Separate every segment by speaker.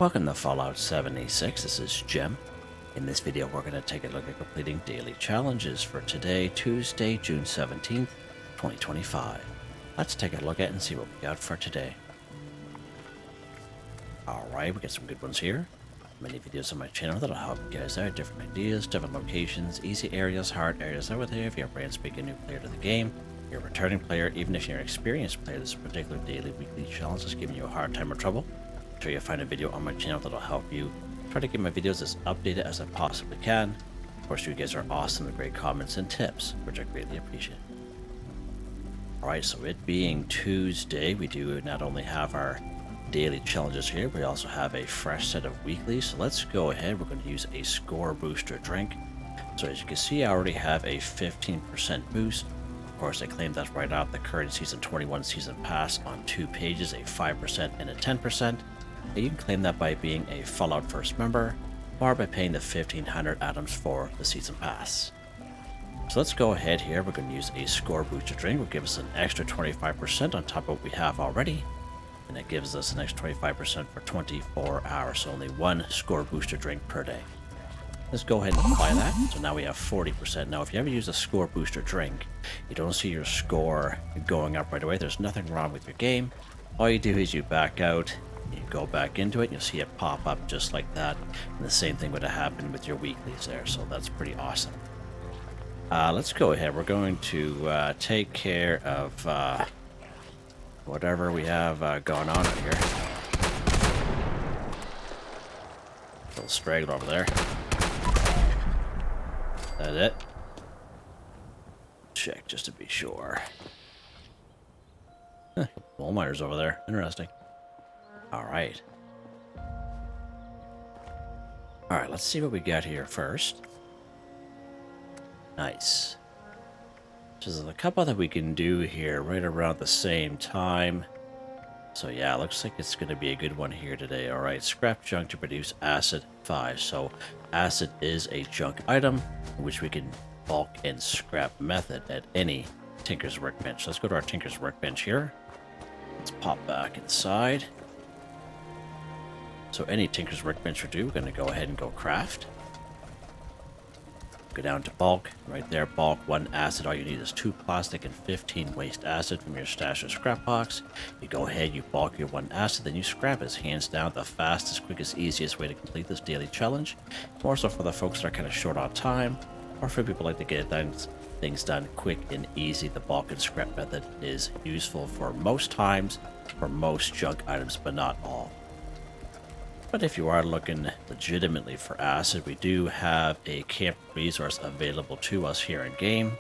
Speaker 1: Welcome to Fallout 76, this is Jim. In this video we're going to take a look at completing daily challenges for today, Tuesday, June 17th, 2025. Let's take a look at and see what we got for today. Alright, we got some good ones here. Many videos on my channel that'll help you guys out, different ideas, different locations, easy areas, hard areas over there if you're a brand spanking new player to the game. You're a returning player, even if you're an experienced player, this particular daily, weekly challenge is giving you a hard time or trouble. I'm sure you'll find a video on my channel that'll help you. Try to get my videos as updated as I possibly can. Of course, you guys are awesome with great comments and tips, which I greatly appreciate. Alright, so it being Tuesday, we do not only have our daily challenges here, we also have a fresh set of weeklies. So let's go ahead, we're going to use a score booster drink. So as you can see, I already have a 15% boost. Of course, I claimed that right out the current Season 21 Season Pass on 2 pages, a 5% and a 10%. And you can claim that by being a Fallout First member, or by paying the 1500 atoms for the Season Pass. So let's go ahead here, we're going to use a score booster drink, will give us an extra 25% on top of what we have already. And it gives us an extra 25% for 24 hours, so only one score booster drink per day. Let's go ahead and apply that. So now we have 40%. Now, if you ever use a score booster drink, you don't see your score going up right away. There's nothing wrong with your game. All you do is you back out, you go back into it, and you'll see it pop up just like that. And the same thing would have happened with your weeklies there, so that's pretty awesome. Let's go ahead. We're going to take care of whatever we have going on here. Little straggler over there. That's it. Check just to be sure. Coal miners over there. Interesting. Alright. Alright, let's see what we got here first. Nice. So there's a couple that we can do here right around the same time. So yeah, looks like it's going to be a good one here today. Alright, scrap junk to produce acid 5. So acid is a junk item, which we can bulk and scrap method at any Tinker's Workbench. So let's go to our Tinker's Workbench here. Let's pop back inside. So any Tinker's Workbench will do. We're going to go ahead and go craft. Go down to bulk, right there, bulk 1 acid. All you need is 2 plastic and 15 waste acid from your stash or scrap box. You go ahead, you bulk your 1 acid, then you scrap it. Hands down the fastest, quickest, easiest way to complete this daily challenge. More so for the folks that are kind of short on time, or for people like to get things done quick and easy. The bulk and scrap method is useful for most times, for most junk items, but not all. But if you are looking legitimately for acid, we do have a camp resource available to us here in game.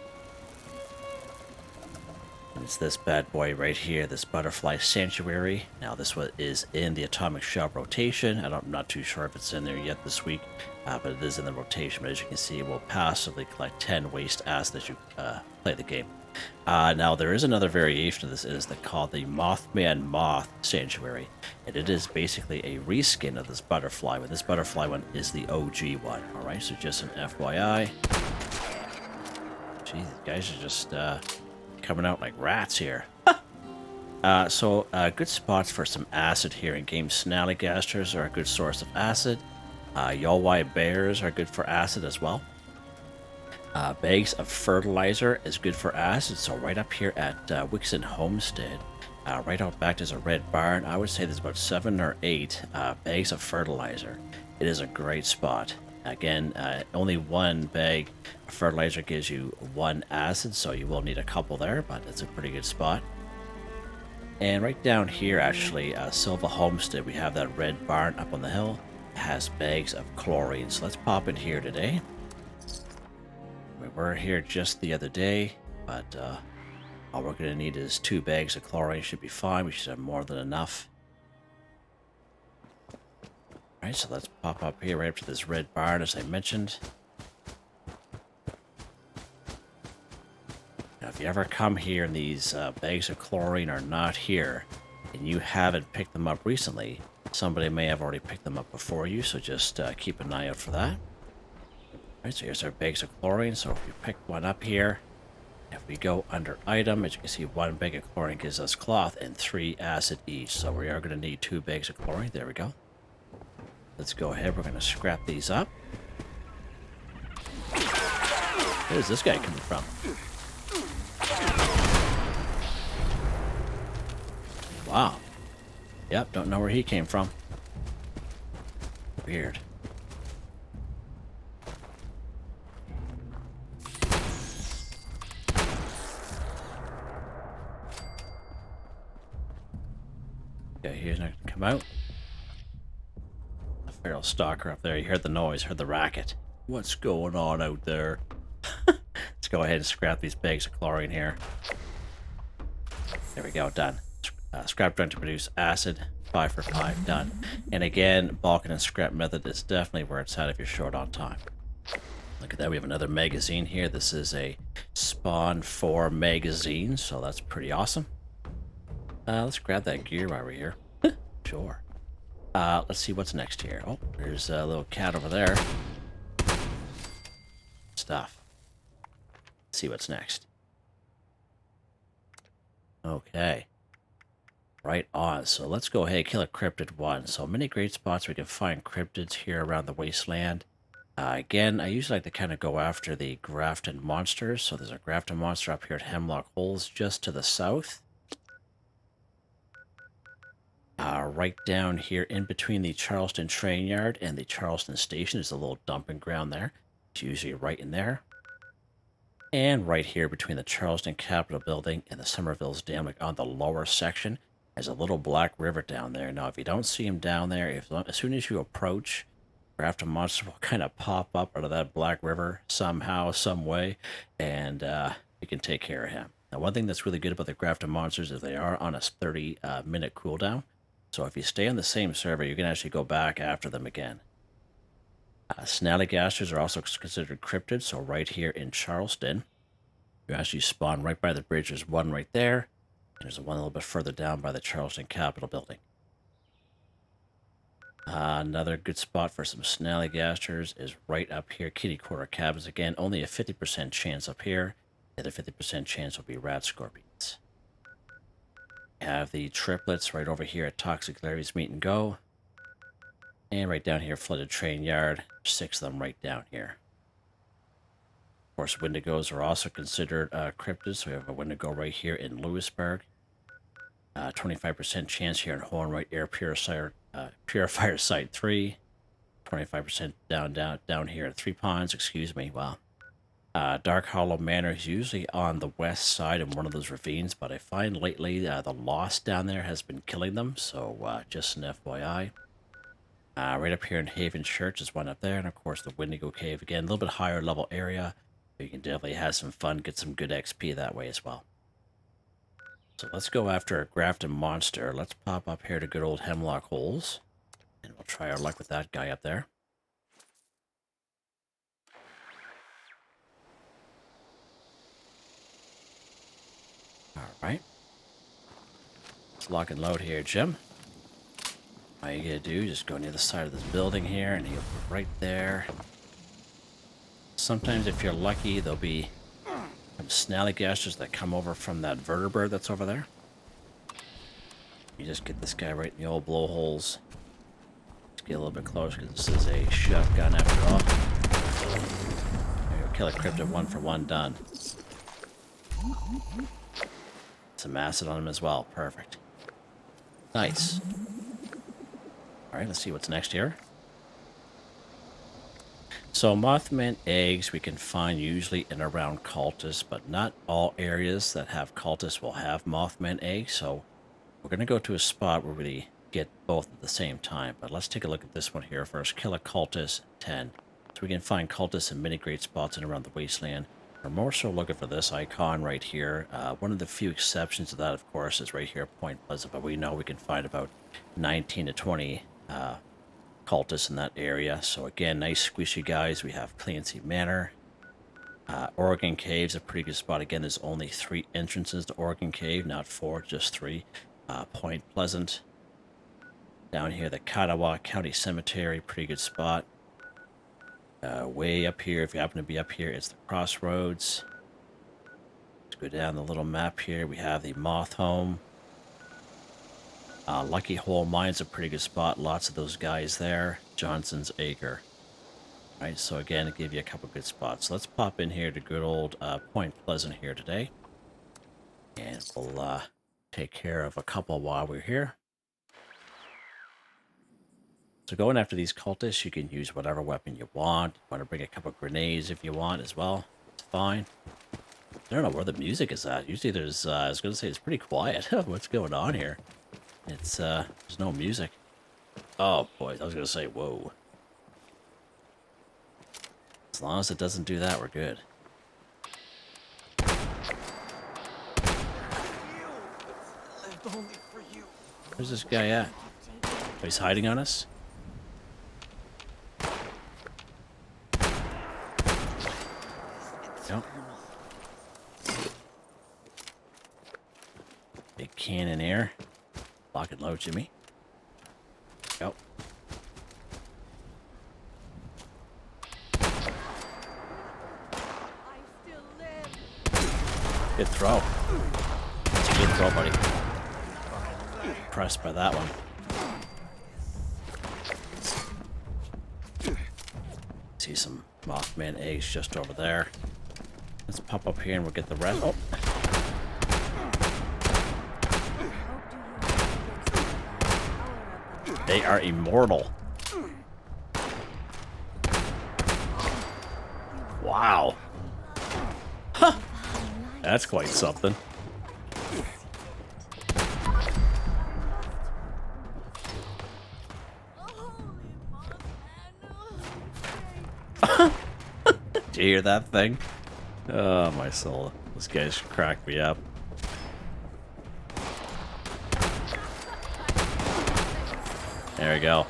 Speaker 1: And it's this bad boy right here, this Butterfly Sanctuary. Now this one is in the Atomic Shell rotation. I'm not too sure if it's in there yet this week, but it is in the rotation. But as you can see, it will passively collect 10 waste acid as you play the game. Now there is another variation of this. It is called the Mothman Moth Sanctuary, and it is basically a reskin of this butterfly, but this butterfly one is the OG one. Alright, so just an FYI. Gee, these guys are just coming out like rats here. Good spots for some acid here in game. Snallygasters are a good source of acid. Yolwai bears are good for acid as well. Bags of fertilizer is good for acid, so right up here at Wixon Homestead, right out back there's a red barn. I would say there's about 7 or 8 bags of fertilizer. It is a great spot. Again, only 1 bag of fertilizer gives you 1 acid, so you will need a couple there, but it's a pretty good spot. And right down here, actually, Silva Homestead, we have that red barn up on the hill. It has bags of chlorine, so let's pop in here today. We were here just the other day, but all we're going to need is 2 bags of chlorine. Should be fine. We should have more than enough. Alright, so let's pop up here right up to this red barn, as I mentioned. Now, if you ever come here and these bags of chlorine are not here, and you haven't picked them up recently, somebody may have already picked them up before you, so just keep an eye out for that. Alright, so here's our bags of chlorine. So if we pick one up here, if we go under item, as you can see, 1 bag of chlorine gives us cloth and 3 acid each. So we are going to need 2 bags of chlorine. There we go. Let's go ahead. We're going to scrap these up. Where's this guy coming from? Wow. Yep, don't know where he came from. Weird. Okay, he's not gonna come out. The feral stalker up there. You heard the noise, heard the racket. What's going on out there? Let's go ahead and scrap these bags of chlorine here. There we go, done. Scrap drunk to produce acid, 5 for 5, done. And again, bulking and scrap method is definitely where it's at if you're short on time. Look at that, we have another magazine here. This is a Spawn 4 magazine, so that's pretty awesome. Let's grab that gear while we're here. Sure. Let's see what's next here. Oh, there's a little cat over there. Stuff. Let's see what's next. Okay. Right on. So let's go ahead and kill a cryptid 1. So many great spots we can find cryptids here around the wasteland. Again, I usually like to kind of go after the Grafton monsters. So there's a Grafton monster up here at Hemlock Holes just to the south. Right down here in between the Charleston train yard and the Charleston station is a little dumping ground there. It's usually right in there. And right here between the Charleston Capitol building and the Somerville's Dam, like on the lower section, there's a little black river down there. Now, if you don't see him down there, as soon as you approach, Grafton monster will kind of pop up out of that black river somehow, some way, and you can take care of him. Now, one thing that's really good about the Grafton monsters is they are on a 30-minute cooldown. So if you stay on the same server, you can actually go back after them again. Snallygasters are also considered cryptids, so right here in Charleston, you actually spawn right by the bridge. There's one right there, and there's one a little bit further down by the Charleston Capitol building. Another good spot for some snallygasters is right up here, Kitty Quarter Cabins. Again, only a 50% chance up here. The other 50% chance will be rat scorpions. We have the triplets right over here at Toxic Larry's Meet and Go. And right down here, Flooded Train Yard. 6 of them right down here. Of course, Wendigos are also considered cryptids. So we have a Wendigo right here in Lewisburg. 25% chance here in Horn right Air Purifier Site 3. 25% down here at 3 Ponds. Excuse me. Wow. Dark Hollow Manor is usually on the west side of one of those ravines, but I find lately the Lost down there has been killing them, so just an FYI. Right up here in Haven Church is one up there, and of course the Wendigo Cave, again, a little bit higher level area. You can definitely have some fun, get some good XP that way as well. So let's go after a Grafton monster. Let's pop up here to good old Hemlock Holes, and we'll try our luck with that guy up there. Alright. Let's lock and load here, Jim. All you gotta do is just go near the side of this building here, and he'll be right there. Sometimes, if you're lucky, there'll be some snallygasters that come over from that vertebrate that's over there. You just get this guy right in the old blowholes. Let's get a little bit closer, because this is a shotgun after all. There you go, kill a cryptid 1 for 1, done. Some acid on him as well. Perfect. Nice. Alright, let's see what's next here. So Mothman eggs we can find usually in around cultists, but not all areas that have cultists will have Mothman eggs. So we're going to go to a spot where we get both at the same time. But let's take a look at this one here first. Kill a cultist 10. So we can find cultists in many great spots in around the wasteland. We're more so looking for this icon right here. One of the few exceptions to that, of course, is right here at Point Pleasant, but we know we can find about 19 to 20 cultists in that area. So again, nice squishy guys. We have Clancy Manor. Oregon Cave's a pretty good spot. Again, there's only 3 entrances to Oregon Cave, not 4, just 3. Point Pleasant. Down here, the Katawa County Cemetery, pretty good spot. Way up here, if you happen to be up here, it's the Crossroads. Let's go down the little map here. We have the Moth Home. Lucky Hole Mine's a pretty good spot. Lots of those guys there. Johnson's Acre. Right, so again, it gave you a couple good spots. So let's pop in here to good old Point Pleasant here today. And we'll take care of a couple while we're here. So going after these cultists, you can use whatever weapon you want. You want to bring a couple grenades if you want as well. It's fine. I don't know where the music is at. Usually there's, I was going to say it's pretty quiet. What's going on here? It's, there's no music. Oh, boy, I was going to say, whoa. As long as it doesn't do that, we're good. Where's this guy at? Oh, he's hiding on us? Nope. Big cannon air. Lock and load, Jimmy. Go. Good throw. That's a good throw, buddy. Impressed by that one. See some Mothman eggs just over there. Let's pop up here and we'll get the rest. Oh! They are immortal. Wow. Huh. That's quite something. Did you hear that thing? Oh, my soul. This guy's cracked me up. There we go.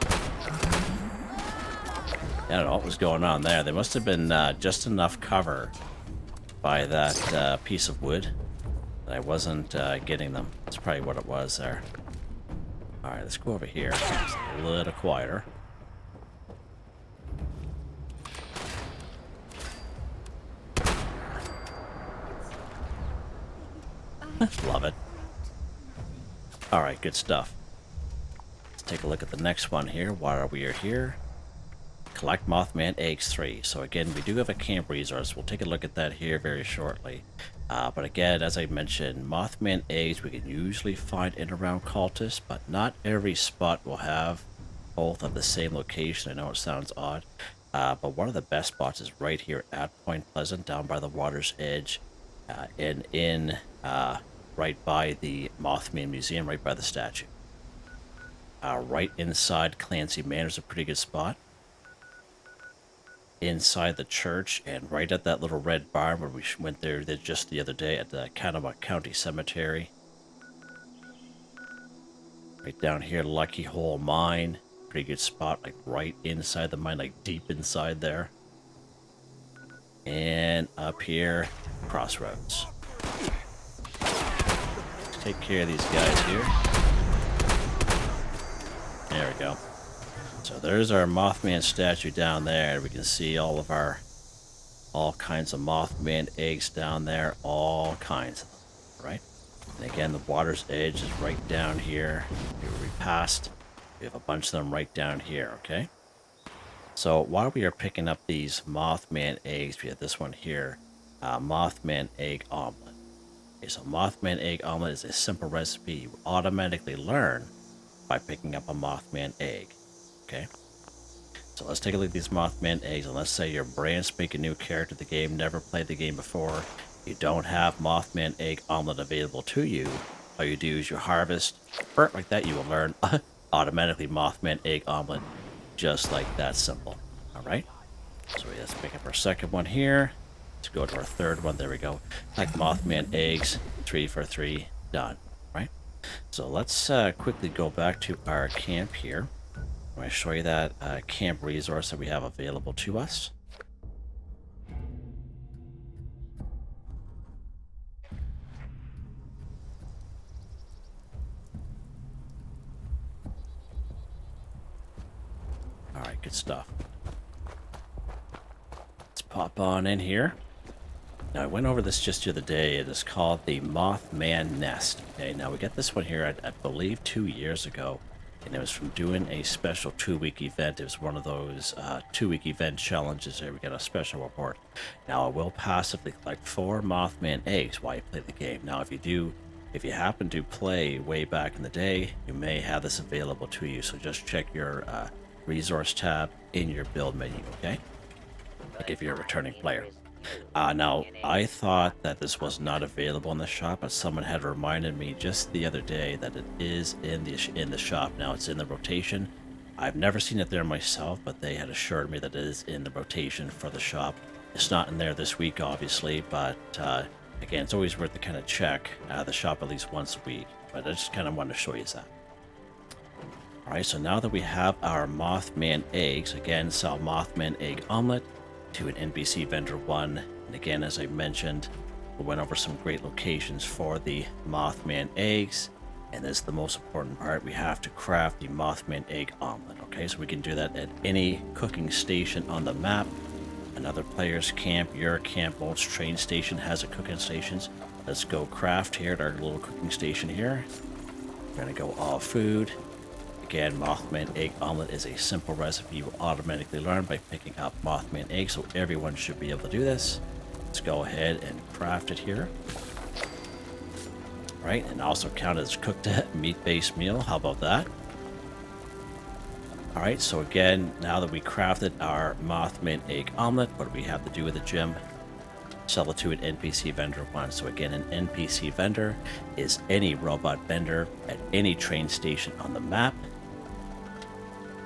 Speaker 1: I don't know what was going on there. There must have been just enough cover by that piece of wood that I wasn't getting them. That's probably what it was there. Alright, let's go over here. It's a little quieter. Love it. Alright, good stuff. Let's take a look at the next one here while we are here. Collect Mothman Eggs 3. So again, we do have a camp resource. We'll take a look at that here very shortly. But again, as I mentioned, Mothman Eggs we can usually find in around cultists, but not every spot will have both of the same location. I know it sounds odd, but one of the best spots is right here at Point Pleasant, down by the water's edge, and in right by the Mothman Museum, right by the statue. Right inside Clancy Manor is a pretty good spot. Inside the church, and right at that little red barn where we went there just the other day at the Canawa County Cemetery. Right down here, Lucky Hole Mine. Pretty good spot, like right inside the mine, like deep inside there. And up here, Crossroads. Let's take care of these guys here. There we go. So there's our Mothman statue down there. We can see all kinds of Mothman eggs down there, all kinds of them, right? And again, the water's edge is right down here. Here we passed. We have a bunch of them right down here, okay? So while we are picking up these Mothman eggs, we have this one here, Mothman Egg Omelette. Okay, so Mothman Egg Omelette is a simple recipe you automatically learn by picking up a Mothman egg. Okay, so let's take a look at these Mothman eggs, and let's say you're brand spanking new character to the game, never played the game before, you don't have Mothman Egg Omelette available to you. All you do is you harvest, Perk like that, you will learn automatically Mothman Egg Omelette, just like that simple. Alright, so let's pick up our second one here. Let's go to our third one, there we go. Like Mothman eggs, 3 for 3, done. Right, so let's quickly go back to our camp here. I'm going to show you that camp resource that we have available to us. Alright, good stuff. Let's pop on in here. Now, I went over this just the other day. It is called the Mothman Nest. Okay, now we got this one here, I believe, 2 years ago. And it was from doing a special 2-week event. It was one of those 2-week event challenges there. We got a special report. Now, I will passively collect 4 Mothman eggs while you play the game. Now, if you happen to play way back in the day, you may have this available to you. So just check your resource tab in your build menu, okay? Like if you're a returning player. Now, I thought that this was not available in the shop, but someone had reminded me just the other day that it is in the shop. Now, it's in the rotation. I've never seen it there myself, but they had assured me that it is in the rotation for the shop. It's not in there this week, obviously, but again, it's always worth to kind of check the shop at least once a week. But I just kind of wanted to show you that. Alright, so now that we have our Mothman eggs, again, sell Mothman egg omelette to an NPC vendor 1, and again, as I mentioned, we went over some great locations for the Mothman eggs, and this is the most important part. We have to craft the Mothman egg omelet. Okay, so we can do that at any cooking station on the map. Another player's camp, your camp, most train station has a cooking stations. Let's go craft here at our little cooking station here. We're gonna go all food. Again, Mothman egg omelet is a simple recipe you will automatically learn by picking up Mothman eggs, so everyone should be able to do this. Let's go ahead and craft it here. Right, and also count as cooked meat-based meal. How about that? Alright, so again, now that we crafted our Mothman egg omelet, what do we have to do with the gem? Sell it to an NPC vendor 1. So again, an NPC vendor is any robot vendor at any train station on the map.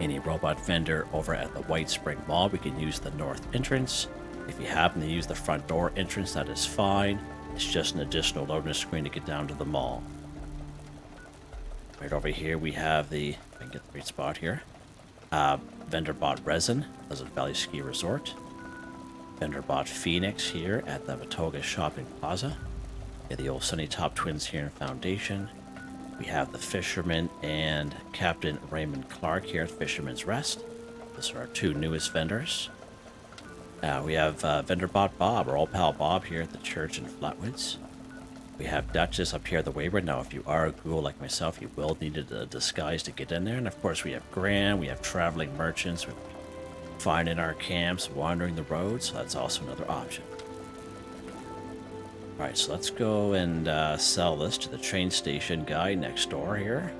Speaker 1: Any robot vendor over at the White Spring Mall, we can use the north entrance. If you happen to use the front door entrance, that is fine. It's just an additional loading screen to get down to the mall. Right over here we have the, I can get the right spot here. Vendor bought resin, Pleasant Valley Ski Resort. Vendor bought Phoenix here at the Matoga Shopping Plaza. We have the old Sunny Top Twins here in Foundation. We have the Fisherman and Captain Raymond Clark here at Fisherman's Rest. Those are our 2 newest vendors. We have vendor bought Bob, our old pal Bob here at the church in Flatwoods. We have Duchess up here at the Wayward. Now, if you are a ghoul like myself, you will need a disguise to get in there. And of course, we have Gran, we have traveling merchants, we finding our camps, wandering the roads. So that's also another option. Alright, so let's go and sell this to the train station guy next door here.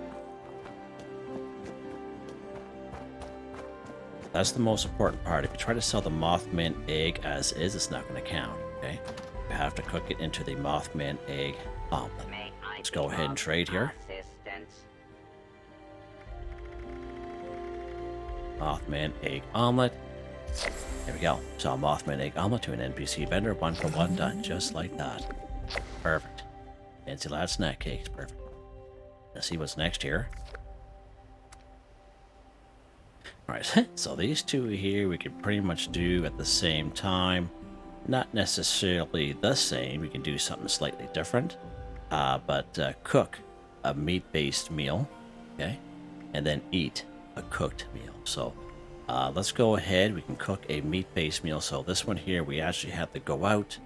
Speaker 1: That's the most important part. If you try to sell the Mothman egg as is, it's not going to count, okay? You have to cook it into the Mothman egg omelet. Let's go ahead and trade here. Mothman egg omelet. There we go. Sell Mothman egg omelet to an NPC vendor, 1-for-1, done just like that. Perfect. Fancy lad snack cakes, perfect. Let's see what's next here. Alright, so these 2 here we can pretty much do at the same time. Not necessarily the same, we can do something slightly different. But cook a meat-based meal, okay? And then eat a cooked meal. So let's go ahead, we can cook a meat-based meal. So this one here, we actually have to go out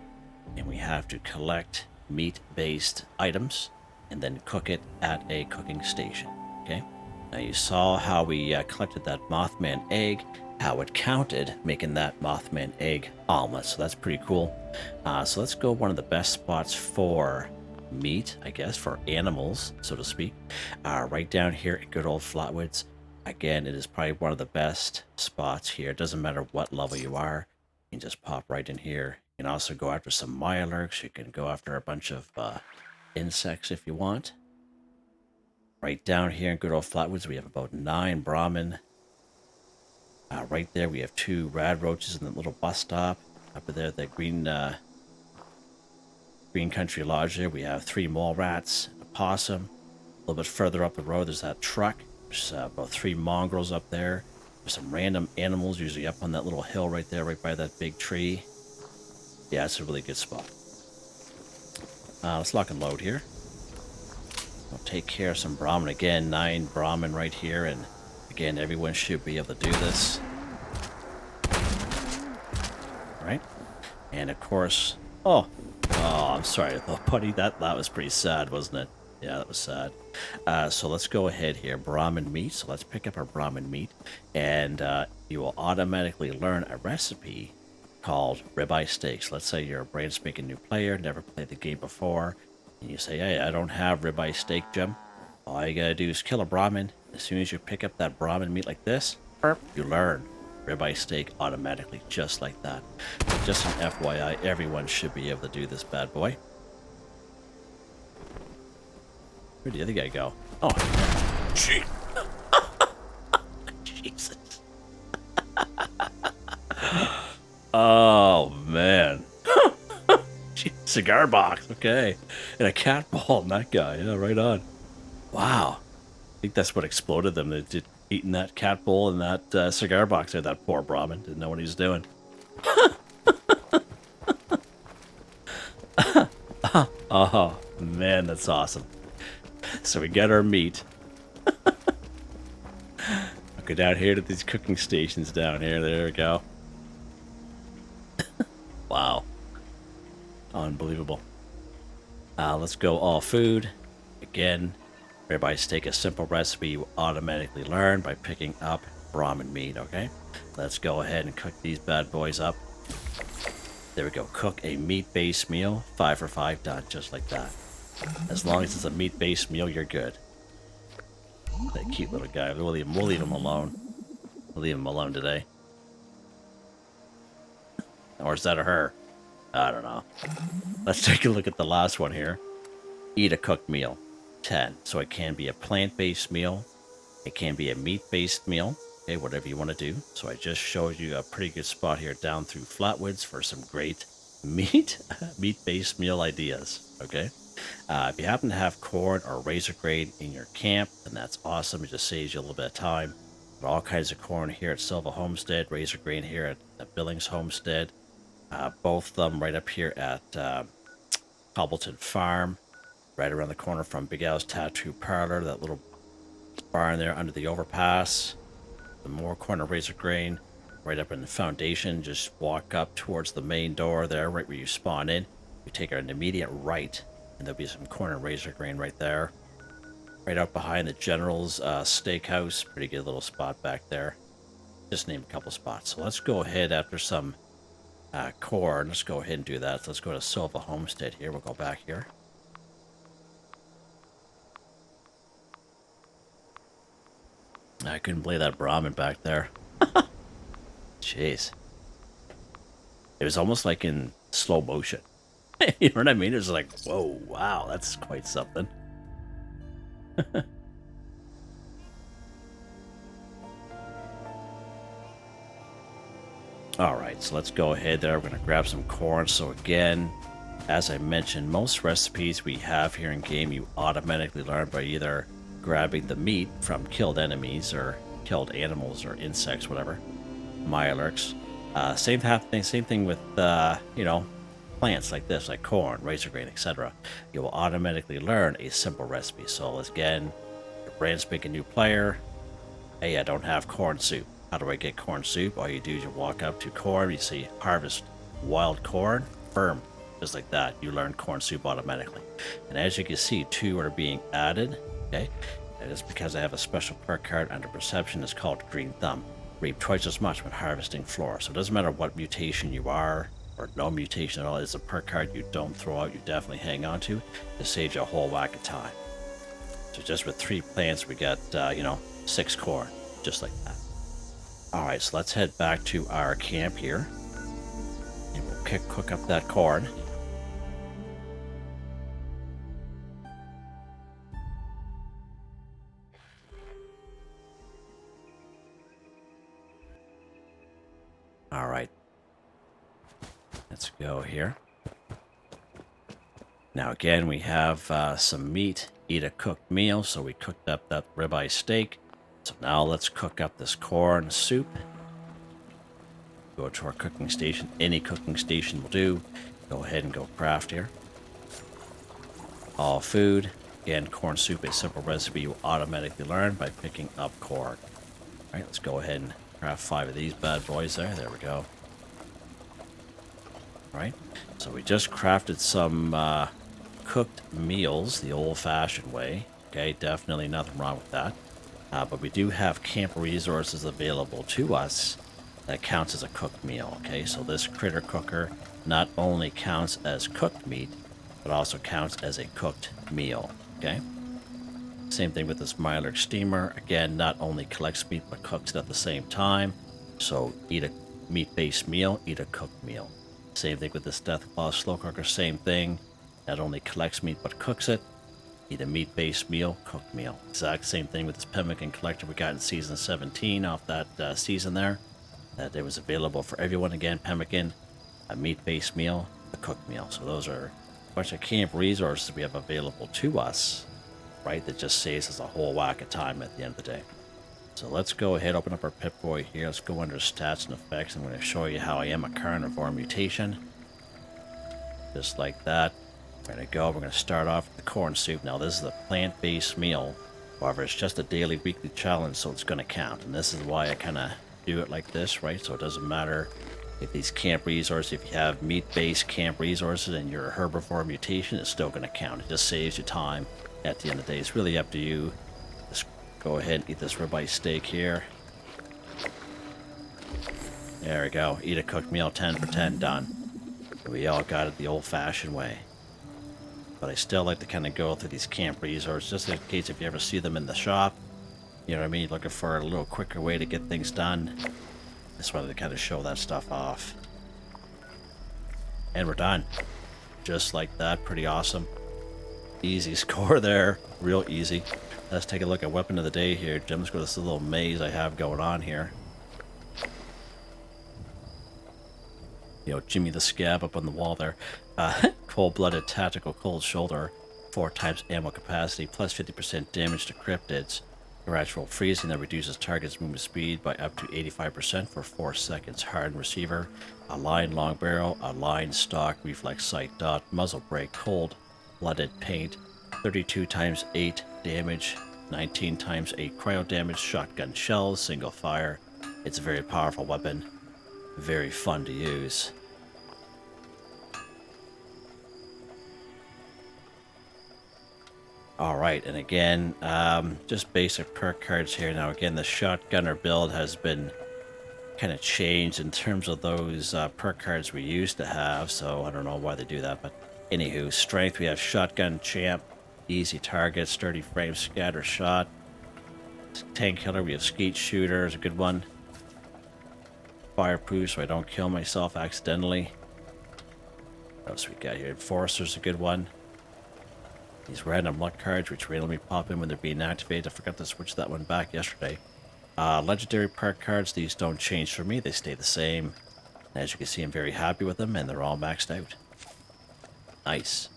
Speaker 1: and we have to collect meat-based items and then cook it at a cooking station, okay? Now you saw how we collected that Mothman egg, how it counted making that Mothman egg omelet, so that's pretty cool. So let's go one of the best spots for meat, I guess, for animals, so to speak. Right down here at good old Flatwoods. Again, it is probably one of the best spots here. It doesn't matter what level you are. You can just pop right in here. You can also go after some Mirelurks. You can go after a bunch of insects if you want. Right down here in good old Flatwoods, we have about 9 Brahmin. Right there, we have 2 rad roaches in the little bus stop. Up there, the green country lodge there, we have 3 mole rats, a possum. A little bit further up the road, there's that truck. There's about 3 mongrels up there. There's some random animals, usually up on that little hill right there, right by that big tree. Yeah, it's a really good spot. Let's lock and load here. We'll take care of some Brahmin. Again, 9 Brahmin right here, and again, everyone should be able to do this. All right. And of course, Oh, I'm sorry, buddy. That was pretty sad, wasn't it? Yeah, that was sad. So let's go ahead here. Brahmin meat. So let's pick up our Brahmin meat, and you will automatically learn a recipe called ribeye steaks. Let's say you're a brand spanking new player, never played the game before, and you say, "Hey, I don't have ribeye steak, Jim." All you gotta do is kill a Brahmin. As soon as you pick up that Brahmin meat like this, you learn ribeye steak automatically, just like that. Just an FYI, everyone should be able to do this bad boy. Where'd the other guy go? Oh, gee. Jesus. Oh, man. Cigar box, okay. And a cat ball, and that guy. Yeah, right on. Wow. I think that's what exploded them. They did eating that cat bowl and that cigar box there. That poor Brahmin didn't know what he was doing. Oh, man, that's awesome. So we get our meat. I'll go down here to these cooking stations down here. There we go. Wow. Unbelievable. Let's go all food. Again, ribeye steak, a simple recipe you automatically learn by picking up Brahmin meat, okay? Let's go ahead and cook these bad boys up. There we go. Cook a meat-based meal. 5 for 5 done, just like that. As long as it's a meat-based meal, you're good. That cute little guy. We'll leave him alone. We'll leave him alone today. Or is that a her? I don't know. Let's take a look at the last one here. Eat a cooked meal. 10. So it can be a plant-based meal. It can be a meat-based meal. Okay, whatever you want to do. So I just showed you a pretty good spot here down through Flatwoods for some great meat-based meal ideas. Okay. If you happen to have corn or razor grain in your camp, then that's awesome. It just saves you a little bit of time. But all kinds of corn here at Silva Homestead, razor grain here at the Billings Homestead. Both of them right up here at Cobbleton Farm, right around the corner from Big Al's Tattoo Parlor, that little barn there under the overpass. The more corn and razor grain right up in the foundation. Just walk up towards the main door there, right where you spawn in. You take an immediate right, and there'll be some corn and razor grain right there. Right out behind the General's Steakhouse. Pretty good little spot back there. Just name a couple spots. So let's go ahead after some corn. Let's go ahead and do that. So let's go to Silva Homestead here. We'll go back here. I couldn't believe that Brahmin back there. Jeez. It was almost like in slow motion. You know what I mean? It was like, whoa, wow, that's quite something. Alright, so let's go ahead there. We're going to grab some corn. So again, as I mentioned, most recipes we have here in game you automatically learn by either grabbing the meat from killed enemies or killed animals or insects, whatever. Mirelurks. Same thing with, plants like this, like corn, razor grain, etc. You will automatically learn a simple recipe. So again, you're a brand spanking new player. Hey, I don't have corn soup. How do I get corn soup? All you do is you walk up to corn, you see harvest wild corn, firm, just like that. You learn corn soup automatically. And as you can see, 2 are being added. Okay, that is because I have a special perk card under perception. It's called Green Thumb. Reap twice as much when harvesting flora. So it doesn't matter what mutation you are, or no mutation at all. It's a perk card you don't throw out, you definitely hang on to. It saves you a whole whack of time. So just with 3 plants, we got, 6 corn, just like that. Alright, so let's head back to our camp here. And we'll cook up that corn. Alright. Let's go here. Now again, we have some meat. Eat a cooked meal, so we cooked up that ribeye steak. So now let's cook up this corn soup. Go to our cooking station. Any cooking station will do. Go ahead and go craft here. All food. Again, corn soup, a simple recipe you automatically learn by picking up corn. Alright, let's go ahead and craft 5 of these bad boys there. There we go. Alright, so So we just crafted some cooked meals the old-fashioned way. Okay, definitely nothing wrong with that. But we do have camp resources available to us that counts as a cooked meal. Okay, so this critter cooker not only counts as cooked meat, but also counts as a cooked meal. Okay. Same thing with this Mylar steamer. Again, not only collects meat, but cooks it at the same time. So eat a meat-based meal, eat a cooked meal. Same thing with this Deathclaw slow cooker, same thing. Not only collects meat, but cooks it. Eat a meat-based meal, cooked meal. Exact same thing with this pemmican collector we got in Season 17 off that season there. That it was available for everyone. Again, pemmican, a meat-based meal, a cooked meal. So those are a bunch of camp resources we have available to us. Right, that just saves us a whole whack of time at the end of the day. So let's go ahead, open up our Pip-Boy here. Let's go under stats and effects. I'm going to show you how I am a carnivore mutation. Just like that. We're going to go. We're going to start off with the corn soup. Now this is a plant-based meal. However, it's just a daily, weekly challenge, so it's going to count. And this is why I kind of do it like this, right? So it doesn't matter if these camp resources, if you have meat-based camp resources and you're a herbivore mutation, it's still going to count. It just saves you time. At the end of the day, it's really up to you. Just go ahead and eat this ribeye steak here. There we go. Eat a cooked meal, 10 for 10, done. We all got it the old-fashioned way. But I still like to kind of go through these camp resources, just in case if you ever see them in the shop. You know what I mean? Looking for a little quicker way to get things done. Just wanted to kind of show that stuff off. And we're done. Just like that. Pretty awesome. Easy score there. Real easy. Let's take a look at weapon of the day here. Let's go to this little maze I have going on here. You know, Jimmy the Scab up on the wall there. Cold-blooded tactical cold shoulder. 4 times ammo capacity. Plus 50% damage to cryptids. Gradual freezing that reduces target's movement speed by up to 85% for 4 seconds. Hardened receiver. A line long barrel. A line stock reflex sight dot. Muzzle brake. Cold. Blooded paint, 32 times 8 damage, 19 times 8 cryo damage, shotgun shells, single fire. It's a very powerful weapon, very fun to use. Alright, and again, just basic perk cards here. Now again, the shotgunner build has been kind of changed in terms of those perk cards we used to have, so I don't know why they do that, but anywho, strength, we have shotgun champ, easy target, sturdy frame, scatter shot. Tank killer, we have skeet shooter is a good one. Fireproof, so I don't kill myself accidentally. What else we got here? Enforcer's a good one. These random luck cards, which randomly pop in when they're being activated. I forgot to switch that one back yesterday. Legendary perk cards, these don't change for me, they stay the same. As you can see, I'm very happy with them, and they're all maxed out. Nice.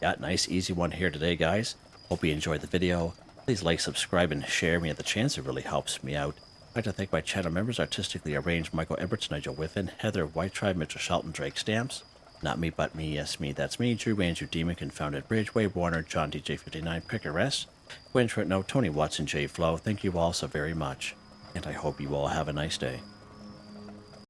Speaker 1: Yeah, nice, easy one here today, guys. Hope you enjoyed the video. Please like, subscribe, and share me at the chance. It really helps me out. I'd like to thank my channel members, Artistically Arranged, Michael Edwards, Nigel Wiffen, Heather, Whitetribe, Mitchell Shelton, Drake Stamps, Not Me But Me, Yes Me, That's Me, Drew, Andrew Demon, Confoundedbridge, Wade Warner, John DJ59, Picquerist, Gwen Trutnau, Tony Watson, Jaye Flow. Thank you all so very much, and I hope you all have a nice day.